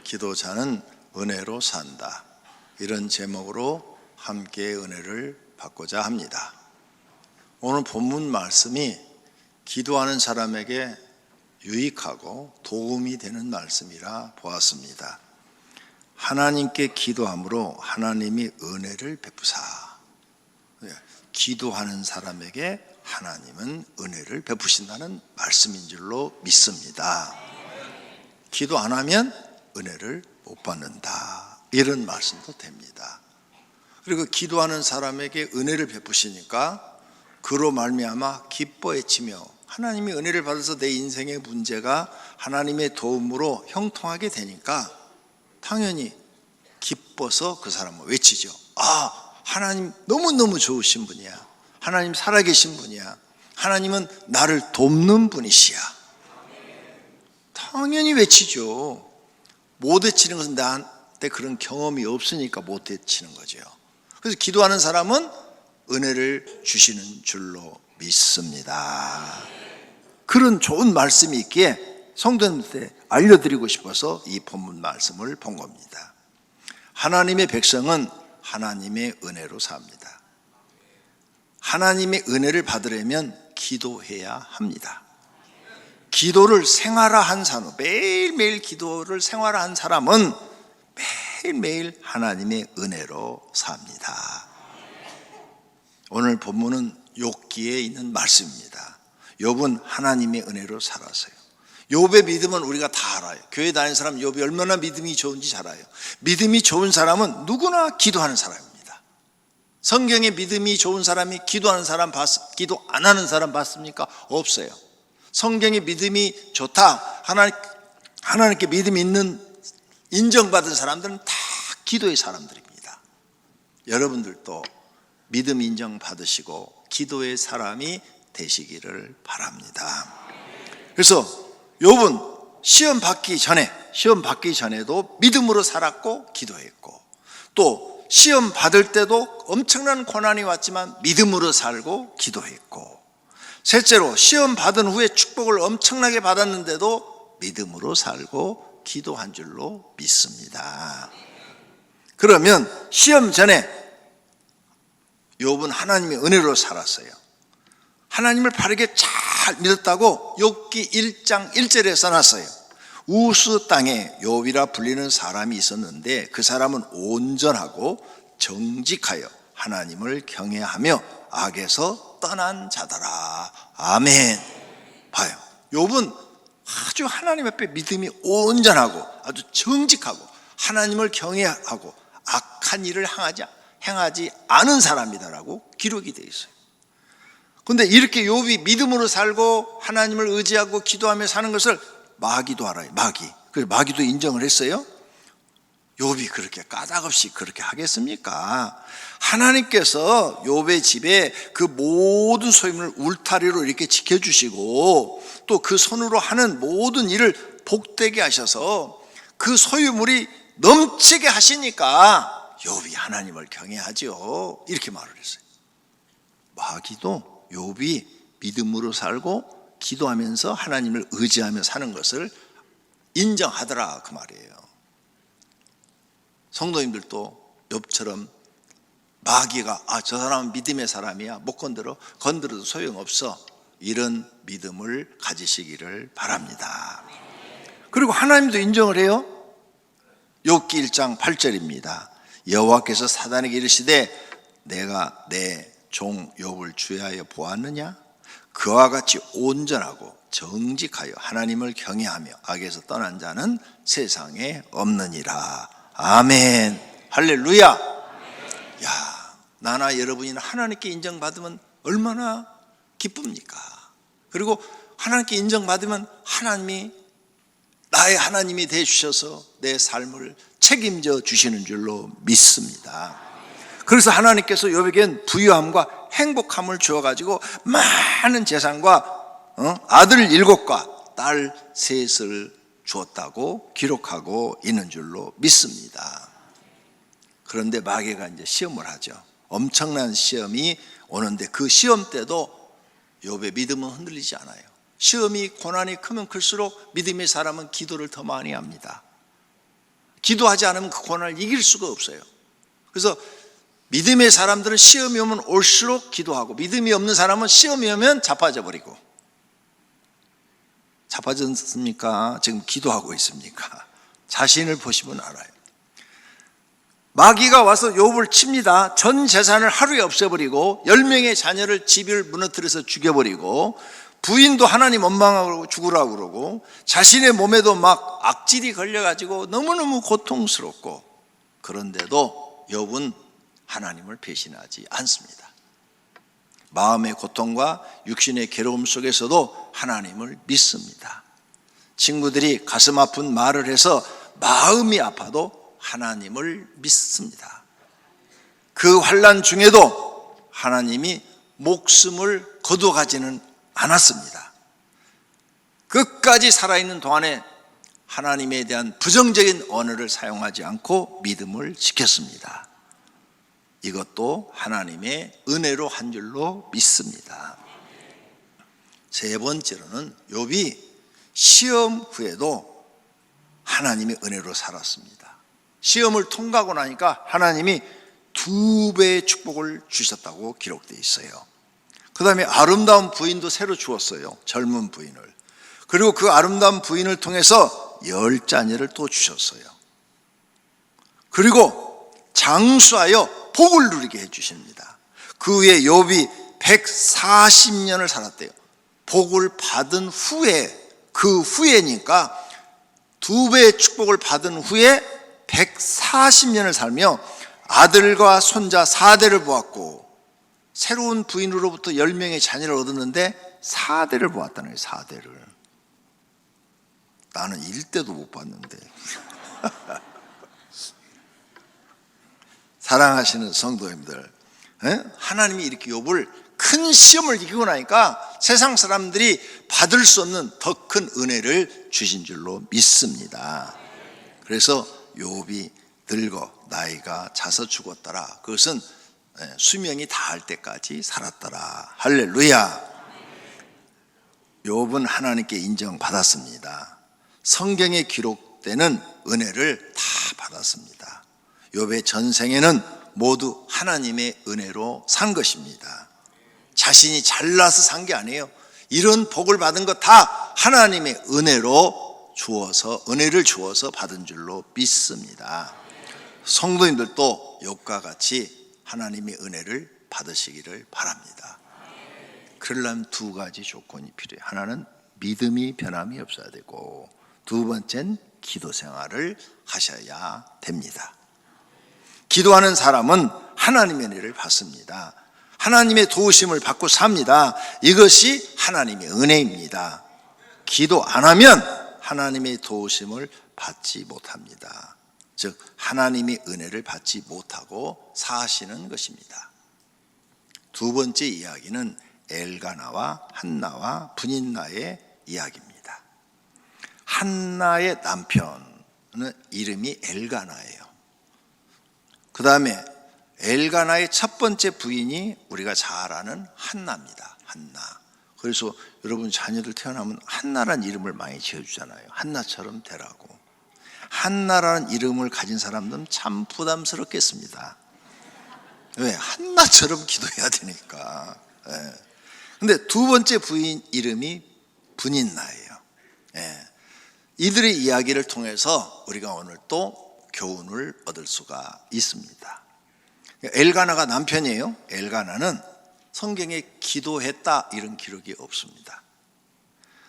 기도자는 은혜로 산다. 이런 제목으로 함께 은혜를 받고자 합니다. 오늘 본문 말씀이 기도하는 사람에게 유익하고 도움이 되는 말씀이라 보았습니다. 하나님께 기도함으로 하나님이 은혜를 베푸사. 기도하는 사람에게 하나님은 은혜를 베푸신다는 말씀인 줄로 믿습니다. 기도 안 하면 은혜를 못 받는다, 이런 말씀도 됩니다. 그리고 기도하는 사람에게 은혜를 베푸시니까 그로 말미암아 기뻐해치며 하나님이 은혜를 받아서 내 인생의 문제가 하나님의 도움으로 형통하게 되니까 당연히 기뻐서 그 사람은 외치죠. 하나님 너무너무 좋으신 분이야. 하나님 살아계신 분이야. 하나님은 나를 돕는 분이시야. 당연히 외치죠. 못 외치는 것은 나한테 그런 경험이 없으니까 못 외치는 거죠. 그래서 기도하는 사람은 은혜를 주시는 줄로 믿습니다. 그런 좋은 말씀이 있기에 성도님한테 알려드리고 싶어서 이 본문 말씀을 본 겁니다. 하나님의 백성은 하나님의 은혜로 삽니다. 하나님의 은혜를 받으려면 기도해야 합니다. 기도를 생활화한 사람, 매일매일 기도를 생활화한 사람은 매일매일 하나님의 은혜로 삽니다. 오늘 본문은 욥기에 있는 말씀입니다. 욥은 하나님의 은혜로 살았어요. 욥의 믿음은 우리가 다 알아요. 교회 다니는 사람 욥이 얼마나 믿음이 좋은지 잘 알아요. 믿음이 좋은 사람은 누구나 기도하는 사람입니다. 성경에 믿음이 좋은 사람이 기도하는 사람 기도 안 하는 사람 봤습니까? 없어요. 성경에 믿음이 좋다, 하나님께 믿음이 있는 인정받은 사람들은 다 기도의 사람들입니다. 여러분들도 믿음 인정 받으시고 기도의 사람이 되시기를 바랍니다. 그래서 욥은 시험 받기 전에도 믿음으로 살았고 기도했고, 또 시험 받을 때도 엄청난 고난이 왔지만 믿음으로 살고 기도했고, 셋째로 시험 받은 후에 축복을 엄청나게 받았는데도 믿음으로 살고 기도한 줄로 믿습니다. 그러면 시험 전에 욥은 하나님의 은혜로 살았어요. 하나님을 바르게 잘 믿었다고 욥기 1장 1절에 써놨어요. 우스 땅에 욥이라 불리는 사람이 있었는데 그 사람은 온전하고 정직하여 하나님을 경외하며 악에서 떠난 자더라. 아멘. 봐요, 욥은 아주 하나님 앞에 믿음이 온전하고 아주 정직하고 하나님을 경외하고 악한 일을 행하지 않은 사람이다라고 기록이 되어 있어요. 그런데 이렇게 욥이 믿음으로 살고 하나님을 의지하고 기도하며 사는 것을 마귀도 알아요. 그래서 마귀도 인정을 했어요. 욥이 그렇게 까닭없이 그렇게 하겠습니까? 하나님께서 욥의 집에 그 모든 소유물을 울타리로 이렇게 지켜주시고 또 그 손으로 하는 모든 일을 복되게 하셔서 그 소유물이 넘치게 하시니까 욥이 하나님을 경외하죠, 이렇게 말을 했어요. 마귀도 욥이 믿음으로 살고 기도하면서 하나님을 의지하며 사는 것을 인정하더라, 그 말이에요. 성도님들도 욥처럼 마귀가 저 사람은 믿음의 사람이야, 못 건드려도 소용없어, 이런 믿음을 가지시기를 바랍니다. 그리고 하나님도 인정을 해요. 욥기 1장 8절입니다. 여호와께서 사단에게 이르시되 내가 내 종 욥을 주의하여 보았느냐? 그와 같이 온전하고 정직하여 하나님을 경외하며 악에서 떠난 자는 세상에 없느니라. 아멘. 할렐루야. 야, 나나 여러분이나 하나님께 인정받으면 얼마나 기쁩니까? 그리고 하나님께 인정받으면 하나님이 나의 하나님이 되주셔서 내 삶을 책임져 주시는 줄로 믿습니다. 그래서 하나님께서 욥에겐 부유함과 행복함을 주어가지고 많은 재산과 아들 7과 딸 3을 주었다고 기록하고 있는 줄로 믿습니다. 그런데 마귀가 이제 시험을 하죠. 엄청난 시험이 오는데 그 시험 때도 욥의 믿음은 흔들리지 않아요. 시험이 고난이 크면 클수록 믿음의 사람은 기도를 더 많이 합니다. 기도하지 않으면 그 고난을 이길 수가 없어요. 그래서 믿음의 사람들은 시험이 오면 올수록 기도하고, 믿음이 없는 사람은 시험이 오면 자빠져 버리고. 자빠졌습니까? 지금 기도하고 있습니까? 자신을 보시면 알아요. 마귀가 와서 욥을 칩니다. 전 재산을 하루에 없애버리고 10명의 자녀를 집을 무너뜨려서 죽여버리고, 부인도 하나님 원망하고 죽으라고 그러고, 자신의 몸에도 막 악질이 걸려가지고 너무너무 고통스럽고, 그런데도 욥은 하나님을 배신하지 않습니다. 마음의 고통과 육신의 괴로움 속에서도 하나님을 믿습니다. 친구들이 가슴 아픈 말을 해서 마음이 아파도 하나님을 믿습니다. 그 환난 중에도 하나님이 목숨을 거둬가지는 않았습니다. 끝까지 살아있는 동안에 하나님에 대한 부정적인 언어를 사용하지 않고 믿음을 지켰습니다. 이것도 하나님의 은혜로 한 줄로 믿습니다. 세 번째로는 욥이 시험 후에도 하나님의 은혜로 살았습니다. 시험을 통과하고 나니까 하나님이 2배의 축복을 주셨다고 기록되어 있어요. 그 다음에 아름다운 부인도 새로 주었어요. 젊은 부인을. 그리고 그 아름다운 부인을 통해서 10자녀를 또 주셨어요. 그리고 장수하여 복을 누리게 해주십니다. 그 후에 욥이 140년을 살았대요. 복을 받은 후에, 그 후에니까 2배의 축복을 받은 후에 140년을 살며 아들과 손자 4대를 보았고, 새로운 부인으로부터 10명의 자녀를 얻었는데 4대를 보았다는 거예요. 4대를. 나는 1대도 못 봤는데. 사랑하시는 성도님들, 하나님이 이렇게 욥을 큰 시험을 이기고 나니까 세상 사람들이 받을 수 없는 더 큰 은혜를 주신 줄로 믿습니다. 그래서 욥이 늙어 나이가 차서 죽었더라. 그것은 수명이 다할 때까지 살았더라. 할렐루야. 욥은 하나님께 인정받았습니다. 성경에 기록되는 은혜를 다 받았습니다. 욥의 전생에는 모두 하나님의 은혜로 산 것입니다. 자신이 잘나서 산 게 아니에요. 이런 복을 받은 것 다 하나님의 은혜로 주어서, 은혜를 주어서 받은 줄로 믿습니다. 성도님들도 욥과 같이 하나님의 은혜를 받으시기를 바랍니다. 그러려면 2가지 조건이 필요해요. 하나는 믿음이 변함이 없어야 되고, 2번째는 기도 생활을 하셔야 됩니다. 기도하는 사람은 하나님의 은혜를 받습니다. 하나님의 도우심을 받고 삽니다. 이것이 하나님의 은혜입니다. 기도 안 하면 하나님의 도우심을 받지 못합니다. 즉 하나님의 은혜를 받지 못하고 사시는 것입니다. 2번째 이야기는 엘가나와 한나와 브닌나의 이야기입니다. 한나의 남편은 이름이 엘가나예요. 그 다음에 엘가나의 첫 번째 부인이 우리가 잘 아는 한나입니다. 한나. 그래서 여러분 자녀들 태어나면 한나라는 이름을 많이 지어주잖아요. 한나처럼 되라고. 한나라는 이름을 가진 사람들은 참 부담스럽겠습니다. 왜? 한나처럼 기도해야 되니까. 근데 2번째 부인 이름이 브닌나예요. 이들의 이야기를 통해서 우리가 오늘 또 교훈을 얻을 수가 있습니다. 엘가나가 남편이에요. 엘가나는 성경에 기도했다 이런 기록이 없습니다.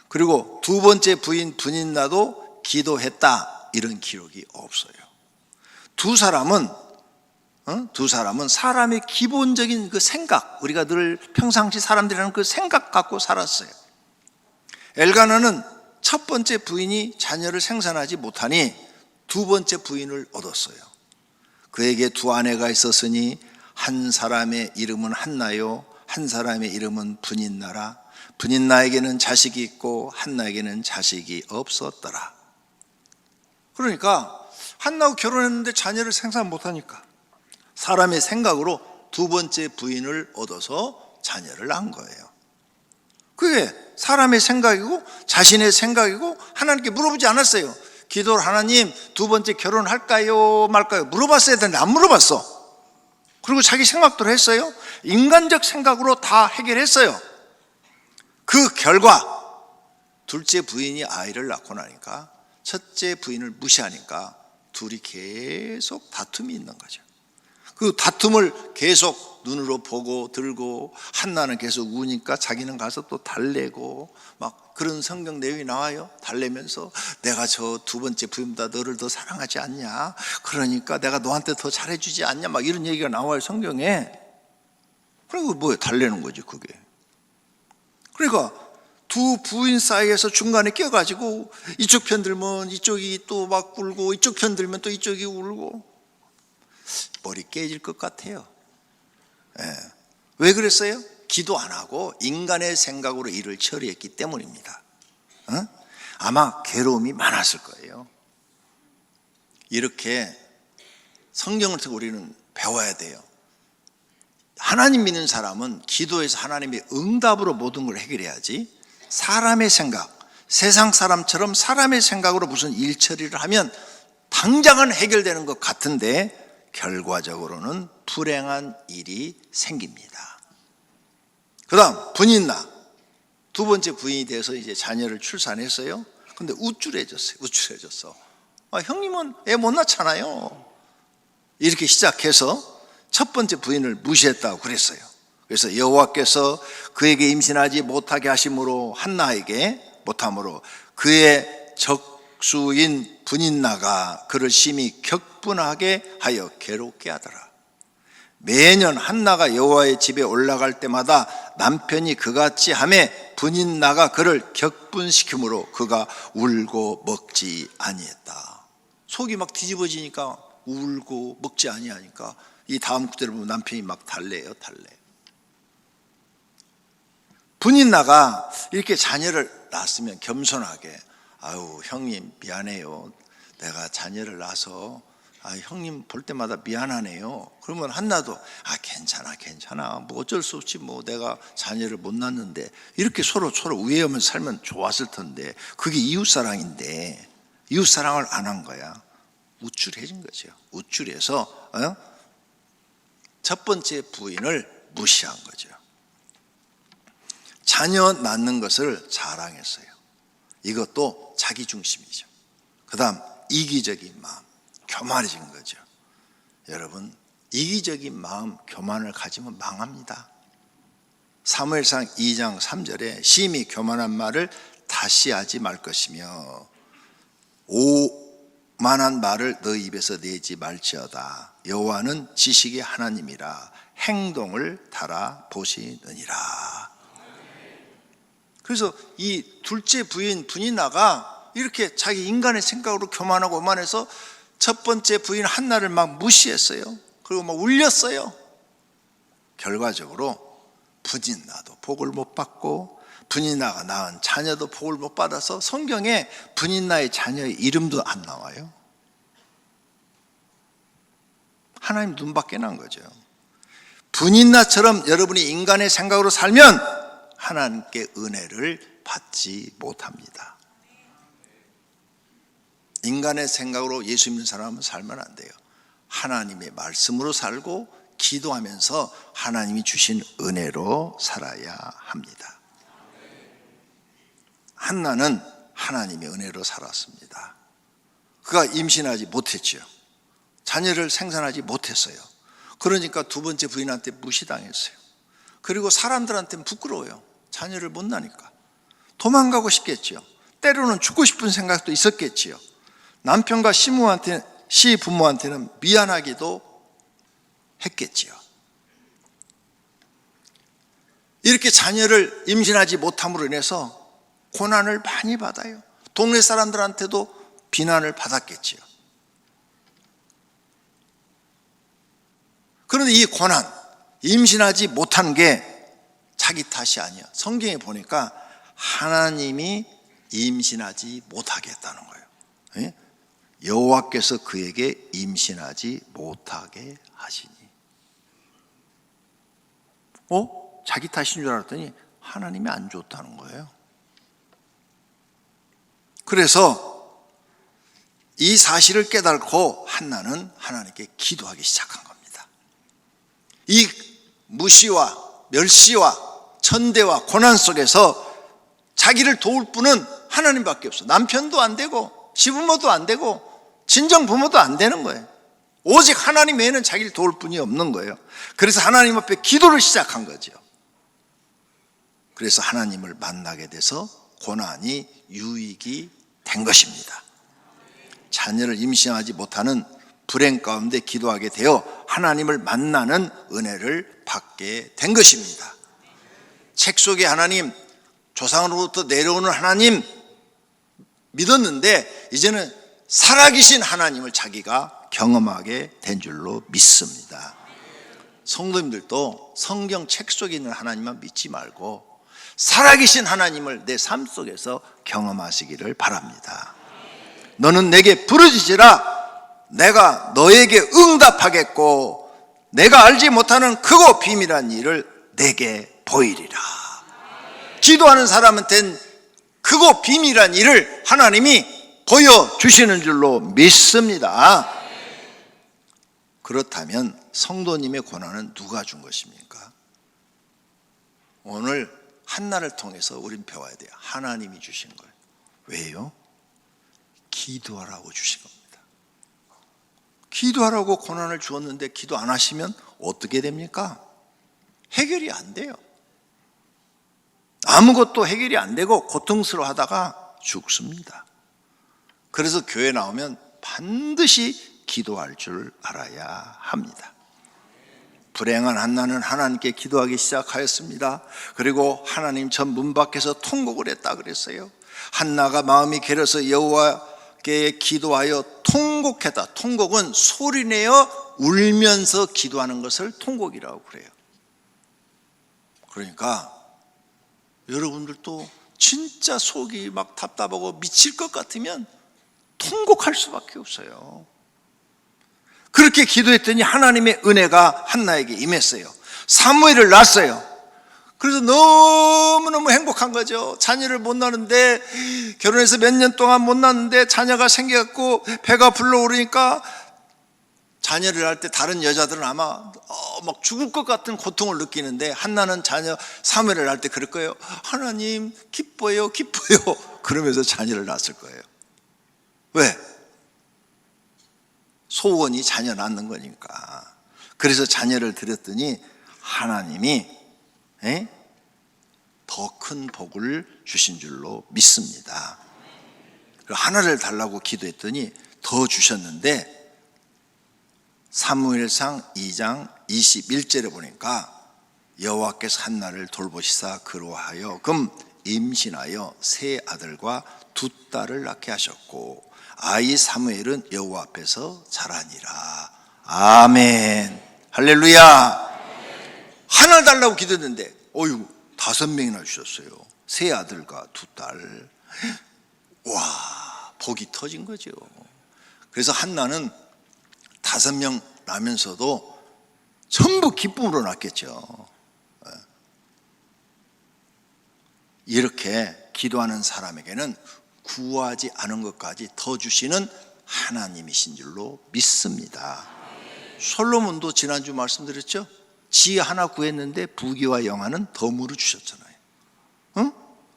그리고 2번째 부인 브닌나도 기도했다 이런 기록이 없어요. 두 사람은 사람의 기본적인 그 생각, 우리가 늘 평상시 사람들이 하는 그 생각 갖고 살았어요. 엘가나는 첫 번째 부인이 자녀를 생산하지 못하니 2번째 부인을 얻었어요. 그에게 2 아내가 있었으니 한 사람의 이름은 한나요, 한 사람의 이름은 브닌나라. 브닌나에게는 자식이 있고 한나에게는 자식이 없었더라. 그러니까 한나하고 결혼했는데 자녀를 생산 못하니까 사람의 생각으로 2번째 부인을 얻어서 자녀를 낳은 거예요. 그게 사람의 생각이고 자신의 생각이고 하나님께 물어보지 않았어요. 기도를 하나님 두 번째 결혼할까요 말까요 물어봤어야 되는데 안 물어봤어. 그리고 자기 생각대로 했어요. 인간적 생각으로 다 해결했어요. 그 결과 둘째 부인이 아이를 낳고 나니까 첫째 부인을 무시하니까 둘이 계속 다툼이 있는 거죠. 그 다툼을 계속 눈으로 보고 들고 한나는 계속 우니까 자기는 가서 또 달래고 막 그런 성경 내용이 나와요. 달래면서 내가 저 두 번째 부인보다 너를 더 사랑하지 않냐, 그러니까 내가 너한테 더 잘해주지 않냐, 막 이런 얘기가 나와요 성경에. 그리고 뭐예요? 달래는 거지 그게. 그러니까 두 부인 사이에서 중간에 껴가지고 이쪽 편 들면 이쪽이 또 막 울고 이쪽 편 들면 또 이쪽이 울고 머리 깨질 것 같아요. 왜 그랬어요? 기도 안 하고 인간의 생각으로 일을 처리했기 때문입니다. 아마 괴로움이 많았을 거예요. 이렇게 성경을 통해 우리는 배워야 돼요. 하나님 믿는 사람은 기도해서 하나님의 응답으로 모든 걸 해결해야지, 사람의 생각, 세상 사람처럼 사람의 생각으로 무슨 일 처리를 하면 당장은 해결되는 것 같은데 결과적으로는 불행한 일이 생깁니다. 그 다음 분인나, 두 번째 부인이 돼서 이제 자녀를 출산했어요. 근데 우쭐해졌어. 형님은 애 못 낳잖아요. 이렇게 시작해서 첫 번째 부인을 무시했다고 그랬어요. 그래서 여호와께서 그에게 임신하지 못하게 하심으로 한나에게 못함으로 그의 적수인 분인나가 그를 심히 격분하게 하여 괴롭게 하더라. 매년 한나가 여호와의 집에 올라갈 때마다 남편이 그같이 하매 분인나가 그를 격분시키므로 그가 울고 먹지 아니했다. 속이 막 뒤집어지니까 울고 먹지 아니하니까 이 다음 구절을 보면 남편이 막 달래요. 분인나가 이렇게 자녀를 낳았으면 겸손하게, 아유 형님 미안해요, 내가 자녀를 낳아서 형님 볼 때마다 미안하네요. 그러면 한나도 괜찮아 뭐 어쩔 수 없지, 뭐 내가 자녀를 못 낳는데, 이렇게 서로 우애하면서 살면 좋았을 텐데 그게 이웃사랑인데 이웃사랑을 안 한 거야. 우쭐해진 거죠. 우쭐해서 첫 번째 부인을 무시한 거죠. 자녀 낳는 것을 자랑했어요. 이것도 자기중심이죠. 그 다음 이기적인 마음, 교만해진 거죠. 여러분, 이기적인 마음, 교만을 가지면 망합니다. 사무엘상 2장 3절에 심히 교만한 말을 다시 하지 말 것이며 오만한 말을 너 입에서 내지 말지어다. 여호와는 지식의 하나님이라 행동을 달아보시느니라. 그래서 이 둘째 부인 분인나가 이렇게 자기 인간의 생각으로 교만하고 오만해서 첫 번째 부인 한나를 막 무시했어요. 그리고 막 울렸어요. 결과적으로 분인나도 복을 못 받고 분인나가 낳은 자녀도 복을 못 받아서 성경에 분인나의 자녀의 이름도 안 나와요. 하나님 눈밖에 난 거죠. 분인나처럼 여러분이 인간의 생각으로 살면 하나님께 은혜를 받지 못합니다. 인간의 생각으로 예수 믿는 사람은 살면 안 돼요. 하나님의 말씀으로 살고 기도하면서 하나님이 주신 은혜로 살아야 합니다. 한나는 하나님의 은혜로 살았습니다. 그가 임신하지 못했죠. 자녀를 생산하지 못했어요. 그러니까 두 번째 부인한테 무시당했어요. 그리고 사람들한테는 부끄러워요. 자녀를 못 낳으니까 도망가고 싶겠지요. 때로는 죽고 싶은 생각도 있었겠지요. 남편과 시부모한테는 미안하기도 했겠지요. 이렇게 자녀를 임신하지 못함으로 인해서 고난을 많이 받아요. 동네 사람들한테도 비난을 받았겠지요. 그런데 이 고난, 임신하지 못한 게 자기 탓이 아니야. 성경에 보니까 하나님이 임신하지 못하게 했다는 거예요. 여호와께서 그에게 임신하지 못하게 하시니. 자기 탓인 줄 알았더니 하나님이 안 좋다는 거예요. 그래서 이 사실을 깨닫고 한나는 하나님께 기도하기 시작한 겁니다. 이 무시와 멸시와 천대와 고난 속에서 자기를 도울 분은 하나님밖에 없어. 남편도 안 되고 시부모도 안 되고 친정 부모도 안 되는 거예요. 오직 하나님 외에는 자기를 도울 분이 없는 거예요. 그래서 하나님 앞에 기도를 시작한 거죠. 그래서 하나님을 만나게 돼서 고난이 유익이 된 것입니다. 자녀를 임신하지 못하는 불행 가운데 기도하게 되어 하나님을 만나는 은혜를 받게 된 것입니다. 책 속에 하나님, 조상으로부터 내려오는 하나님 믿었는데 이제는 살아계신 하나님을 자기가 경험하게 된 줄로 믿습니다. 성도님들도 성경 책 속에 있는 하나님만 믿지 말고 살아계신 하나님을 내 삶 속에서 경험하시기를 바랍니다. 너는 내게 부르짖으라 내가 너에게 응답하겠고 내가 알지 못하는 크고 비밀한 일을 내게 보이리라. 기도하는 사람한테는 크고 비밀한 일을 하나님이 보여주시는 줄로 믿습니다. 그렇다면 성도님의 고난은 누가 준 것입니까? 오늘 한나를 통해서 우린 배워야 돼요. 하나님이 주신 거예요. 왜요? 기도하라고 주신 겁니다. 기도하라고 고난을 주었는데 기도 안 하시면 어떻게 됩니까? 해결이 안 돼요. 아무것도 해결이 안 되고 고통스러워하다가 죽습니다. 그래서 교회 나오면 반드시 기도할 줄 알아야 합니다. 불행한 한나는 하나님께 기도하기 시작하였습니다. 그리고 하나님 전 문 밖에서 통곡을 했다 그랬어요. 한나가 마음이 괴려서 여호와께 기도하여 통곡했다. 통곡은 소리내어 울면서 기도하는 것을 통곡이라고 그래요. 그러니까 여러분들도 진짜 속이 막 답답하고 미칠 것 같으면 통곡할 수밖에 없어요. 그렇게 기도했더니 하나님의 은혜가 한나에게 임했어요. 사무엘을 낳았어요. 그래서 너무너무 행복한 거죠. 자녀를 못 낳는데, 결혼해서 몇 년 동안 못 낳는데 자녀가 생겨갖고 배가 불러오르니까 자녀를 낳을 때 다른 여자들은 아마 막 죽을 것 같은 고통을 느끼는데 한나는 자녀 사무엘을 낳을 때 그럴 거예요. 하나님 기뻐요 기뻐요 그러면서 자녀를 낳았을 거예요. 왜? 소원이 자녀 낳는 거니까. 그래서 자녀를 드렸더니 하나님이 더 큰 복을 주신 줄로 믿습니다. 하나를 달라고 기도했더니 더 주셨는데 사무엘상 2장 21절에 보니까 여호와께서 한나를 돌보시사 그로 하여금 임신하여 세 아들과 두 딸을 낳게 하셨고 아이 사무엘은 여호와 앞에서 자라니라. 아멘. 할렐루야. 하나 달라고 기도했는데 어이구 5명이나 주셨어요. 세 아들과 두 딸. 와, 복이 터진 거죠. 그래서 한나는 5명 낳으면서도 전부 기쁨으로 낳겠죠. 이렇게 기도하는 사람에게는 구하지 않은 것까지 더 주시는 하나님이신 줄로 믿습니다. 솔로몬도 지난주 말씀드렸죠. 지 하나 구했는데 부귀와 영화는 덤으로 주셨잖아요. 응?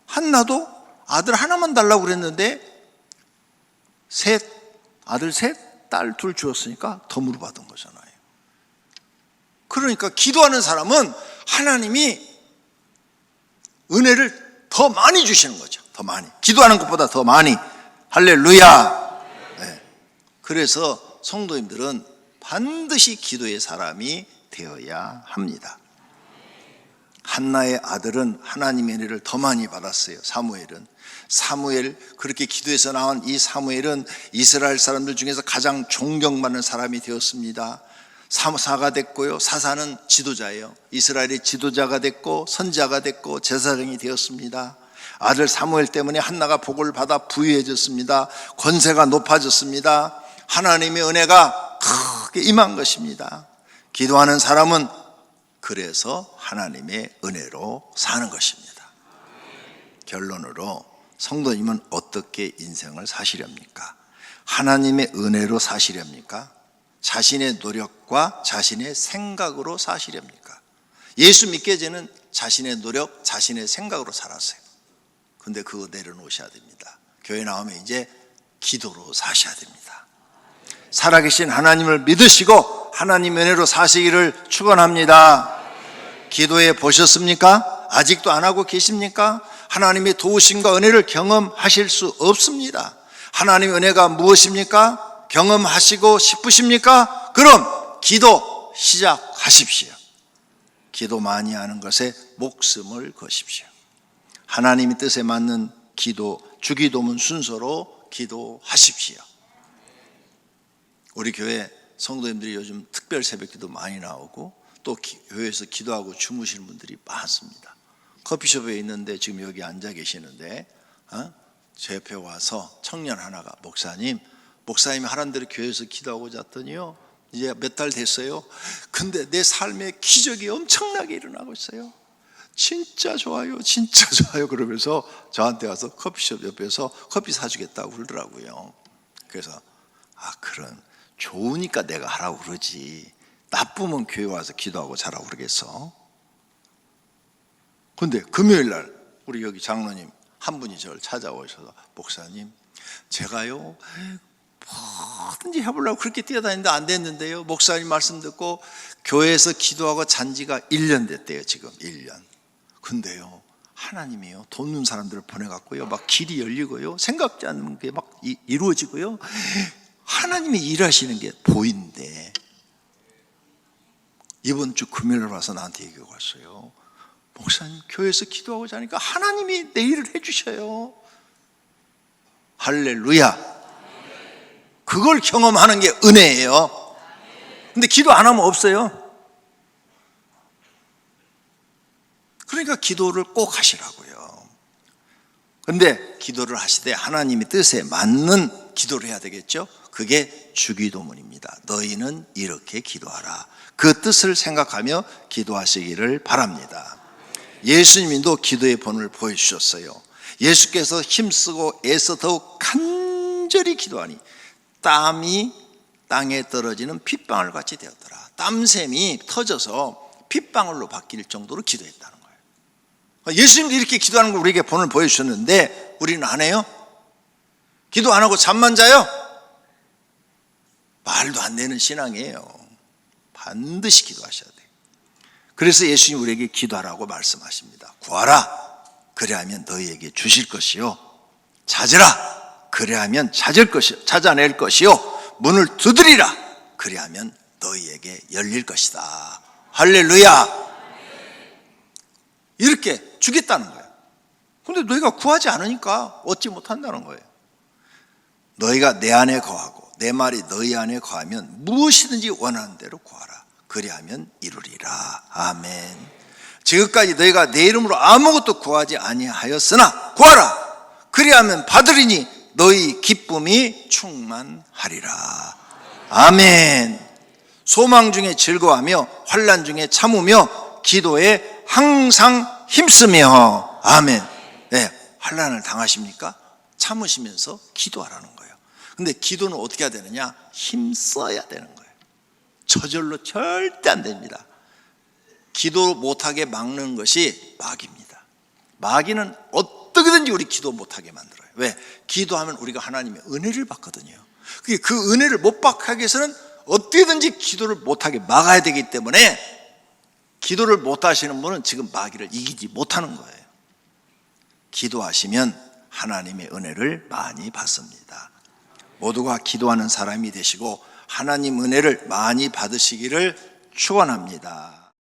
한나도 아들 하나만 달라고 그랬는데 아들 셋, 딸 둘 주었으니까 덤으로 받은 거잖아요. 그러니까 기도하는 사람은 하나님이 은혜를 더 많이 주시는 거죠. 더 많이. 기도하는 것보다 더 많이. 할렐루야. 네. 그래서 성도님들은 반드시 기도의 사람이 되어야 합니다. 한나의 아들은 하나님의 은혜를 더 많이 받았어요. 사무엘, 그렇게 기도해서 나온 이 사무엘은 이스라엘 사람들 중에서 가장 존경받는 사람이 되었습니다. 사사가 됐고요. 사사는 지도자예요. 이스라엘의 지도자가 됐고 선지자가 됐고 제사장이 되었습니다. 아들 사무엘 때문에 한나가 복을 받아 부유해졌습니다. 권세가 높아졌습니다. 하나님의 은혜가 크게 임한 것입니다. 기도하는 사람은 그래서 하나님의 은혜로 사는 것입니다. 결론으로 성도님은 어떻게 인생을 사시렵니까? 하나님의 은혜로 사시렵니까? 자신의 노력과 자신의 생각으로 사시렵니까? 예수 믿기 전에는 자신의 노력, 자신의 생각으로 살았어요. 근데 그거 내려놓으셔야 됩니다. 교회 나오면 이제 기도로 사셔야 됩니다. 살아계신 하나님을 믿으시고 하나님 은혜로 사시기를 축원합니다. 기도해 보셨습니까? 아직도 안 하고 계십니까? 하나님의 도우심과 은혜를 경험하실 수 없습니다. 하나님의 은혜가 무엇입니까? 경험하시고 싶으십니까? 그럼 기도 시작하십시오. 기도 많이 하는 것에 목숨을 거십시오. 하나님의 뜻에 맞는 기도, 주기도문 순서로 기도하십시오. 우리 교회 성도님들이 요즘 특별 새벽기도 많이 나오고 또 교회에서 기도하고 주무시는 분들이 많습니다. 커피숍에 있는데 지금 여기 앉아 계시는데 제 옆에 와서 청년 하나가 목사님이 하라는 대로 교회에서 기도하고 잤더니요 이제 몇 달 됐어요. 근데 내 삶에 기적이 엄청나게 일어나고 있어요. 진짜 좋아요, 진짜 좋아요. 그러면서 저한테 와서 커피숍 옆에서 커피 사주겠다고 그러더라고요. 그래서 그럼 좋으니까 내가 하라고 그러지, 나쁘면 교회 와서 기도하고 자라고 그러겠어? 근데 금요일날 우리 여기 장로님 한 분이 저를 찾아오셔서 목사님, 제가요 뭐든지 해보려고 그렇게 뛰어다니는데 안 됐는데요, 목사님 말씀 듣고 교회에서 기도하고 잔 지가 1년 됐대요. 지금 1년. 근데요 하나님이요 돕는 사람들을 보내갖고요 막 길이 열리고요 생각지 않는 게 막 이루어지고요 하나님이 일하시는 게 보이는데, 이번 주 금요일에 와서 나한테 얘기가 왔어요. 목사님, 교회에서 기도하고 자니까 하나님이 내 일을 해주셔요. 할렐루야. 그걸 경험하는 게 은혜예요. 근데 기도 안 하면 없어요. 그러니까 기도를 꼭 하시라고요. 그런데 기도를 하시되 하나님의 뜻에 맞는 기도를 해야 되겠죠. 그게 주기도문입니다. 너희는 이렇게 기도하라. 그 뜻을 생각하며 기도하시기를 바랍니다. 예수님도 기도의 본을 보여주셨어요. 예수께서 힘쓰고 애써 더욱 간절히 기도하니 땀이 땅에 떨어지는 핏방울 같이 되었더라. 땀샘이 터져서 핏방울로 바뀔 정도로 기도했다는 거예요. 예수님도 이렇게 기도하는 걸 우리에게 본을 보여주셨는데 우리는 안 해요? 기도 안 하고 잠만 자요? 말도 안 되는 신앙이에요. 반드시 기도하셔야 돼요. 그래서 예수님이 우리에게 기도하라고 말씀하십니다. 구하라, 그래야하면 너희에게 주실 것이요, 찾으라, 그래야하면 찾아낼 것이요, 문을 두드리라, 그래야하면 너희에게 열릴 것이다. 할렐루야. 이렇게 주겠다는 거예요. 근데 너희가 구하지 않으니까 얻지 못한다는 거예요. 너희가 내 안에 거하고 내 말이 너희 안에 거하면 무엇이든지 원하는 대로 구하라, 그리하면 이루리라. 아멘. 지금까지 너희가 내 이름으로 아무것도 구하지 아니하였으나 구하라, 그리하면 받으리니 너희 기쁨이 충만하리라. 아멘. 소망 중에 즐거워하며 환난 중에 참으며 기도에 항상 힘쓰며. 아멘. 네, 환난을 당하십니까? 참으시면서 기도하라는 거예요. 근데 기도는 어떻게 해야 되느냐? 힘써야 되는 거예요. 저절로 절대 안 됩니다. 기도 못하게 막는 것이 마귀입니다. 마귀는 어떻게든지 우리 기도 못하게 만들어요. 왜? 기도하면 우리가 하나님의 은혜를 받거든요. 그 은혜를 못 받게 하기 위해서는 어떻게든지 기도를 못하게 막아야 되기 때문에 기도를 못하시는 분은 지금 마귀를 이기지 못하는 거예요. 기도하시면 하나님의 은혜를 많이 받습니다. 모두가 기도하는 사람이 되시고 하나님 은혜를 많이 받으시기를 축원합니다.